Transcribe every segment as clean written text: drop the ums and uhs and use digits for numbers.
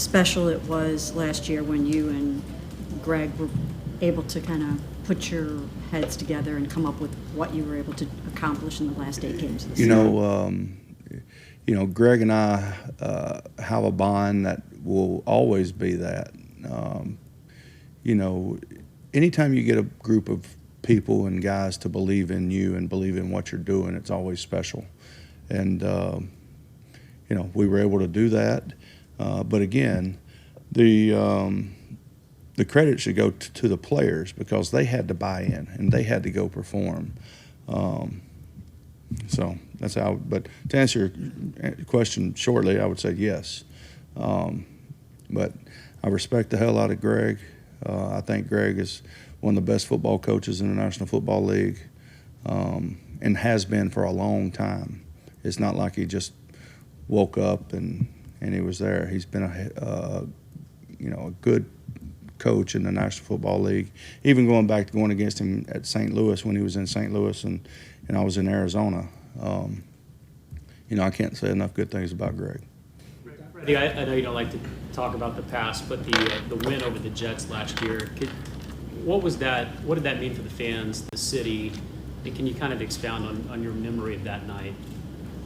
special it was last year when you and Gregg were able to kind of put your heads together and come up with what you were able to accomplish in the last 8 games of the season? Gregg and I have a bond that will always be that. Anytime you get a group of people and guys to believe in you and believe in what you're doing, it's always special. And, we were able to do that. But again, the credit should go to the players because they had to buy in and they had to go perform. So that's how. But to answer your question shortly, I would say yes. But I respect the hell out of Gregg. I think Gregg is one of the best football coaches in the National Football League, and has been for a long time. It's not like he just woke up and he was there. He's been a good coach in the National Football League, even going back to going against him at St. Louis when he was in St. Louis and I was in Arizona. I can't say enough good things about Gregg. Freddie, I know you don't like to talk about the past, but the win over the Jets last year, what was that? What did that mean for the fans, the city? And can you kind of expound on your memory of that night?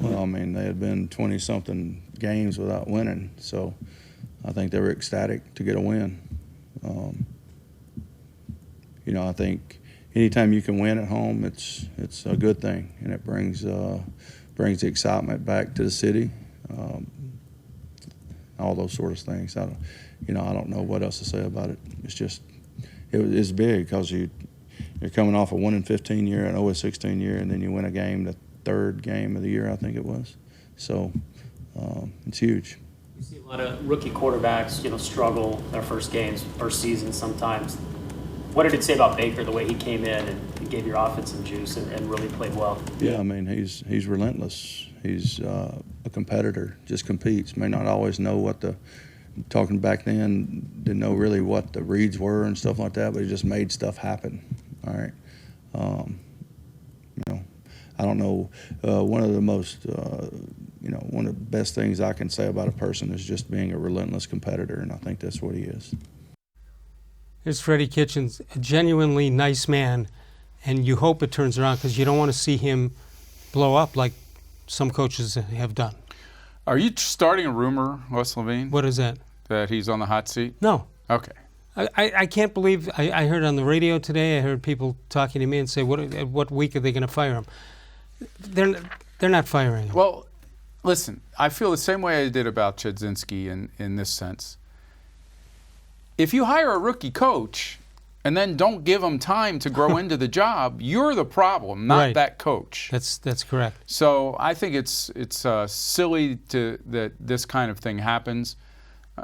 Well, they had been 20-something games without winning, so I think they were ecstatic to get a win. I think anytime you can win at home, it's a good thing, and it brings the excitement back to the city. All those sort of things. I don't know what else to say about it. It's just it's big because you're coming off a 1-15 year, an 0-16 year, and then you win a game, the third game of the year, I think it was. So it's huge. You see a lot of rookie quarterbacks, struggle their first games, first season sometimes. What did it say about Baker, the way he came in and gave your offense some juice and really played well? Yeah, he's relentless. He's a competitor, just competes. May not always know talking back then, didn't know really what the reads were and stuff like that, but he just made stuff happen. All right. I don't know. One of the most, one of the best things I can say about a person is just being a relentless competitor, and I think that's what he is. Here's Freddie Kitchens, a genuinely nice man, and you hope it turns around because you don't want to see him blow up like some coaches have done. Are you starting a rumor, Les-Levine? What is that? That he's on the hot seat? No. Okay. I can't believe, I heard on the radio today, I heard people talking to me and say, what week are they going to fire him? They're not firing him. Well, listen, I feel the same way I did about Chudzinski in this sense. If you hire a rookie coach and then don't give him time to grow into the job, you're the problem, not right. that coach. That's correct. So I think it's silly that this kind of thing happens.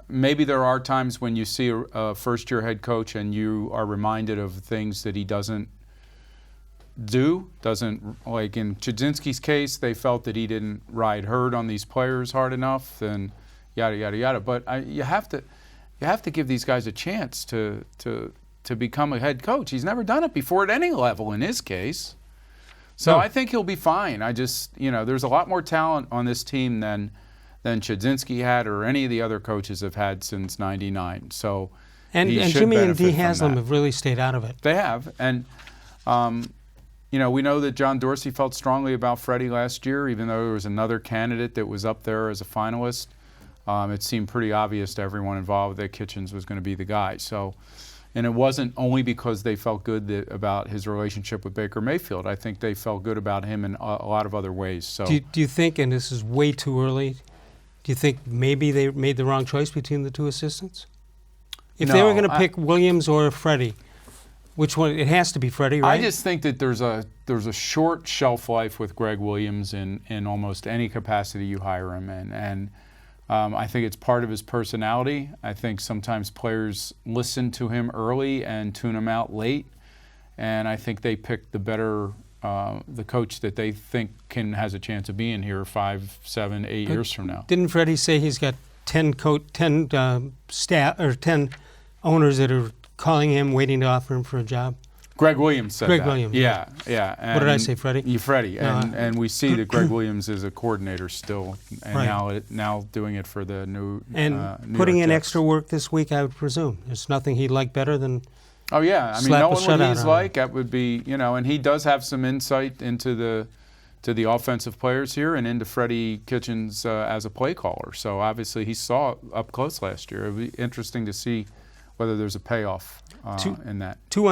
Maybe there are times when you see a first-year head coach and you are reminded of things that he doesn't like in Chudzinski's case, they felt that he didn't ride herd on these players hard enough, and yada yada yada. But you have to give these guys a chance to become a head coach. He's never done it before at any level in his case. So no. I think he'll be fine. I just, there's a lot more talent on this team than Chudzinski had or any of the other coaches have had since '99. So and Jimmy and Dee Haslam have really stayed out of it. They have, and we know that John Dorsey felt strongly about Freddie last year, even though there was another candidate that was up there as a finalist. It seemed pretty obvious to everyone involved that Kitchens was going to be the guy. So, and it wasn't only because they felt good about his relationship with Baker Mayfield. I think they felt good about him in a lot of other ways. So, do you think, and this is way too early, do you think maybe they made the wrong choice between the two assistants? If they were going to pick Williams or Freddie, which one? It has to be Freddie, right? I just think that there's a short shelf life with Gregg Williams in almost any capacity you hire him in, and I think it's part of his personality. I think sometimes players listen to him early and tune him out late, and I think they pick the coach that they think has a chance of being here 5, 7, 8 years from now. Didn't Freddie say he's got 10 staff or 10 owners that are calling him, waiting to offer him for a job? Gregg Williams said Gregg that. Williams, Yeah, yeah. What did I And say, Freddie? You, Freddie. No, And we see that Gregg Williams is a coordinator still, and Right. now doing it for the new And New putting York in Jets. extra work this week, I would presume. There's nothing he'd like better than Oh yeah, I mean, slap a knowing what shutout he's on like, that would be, and he does have some insight into the offensive players here and into Freddie Kitchens as a play caller. So obviously he saw it up close last year. It would be interesting to see whether there's a payoff in that. two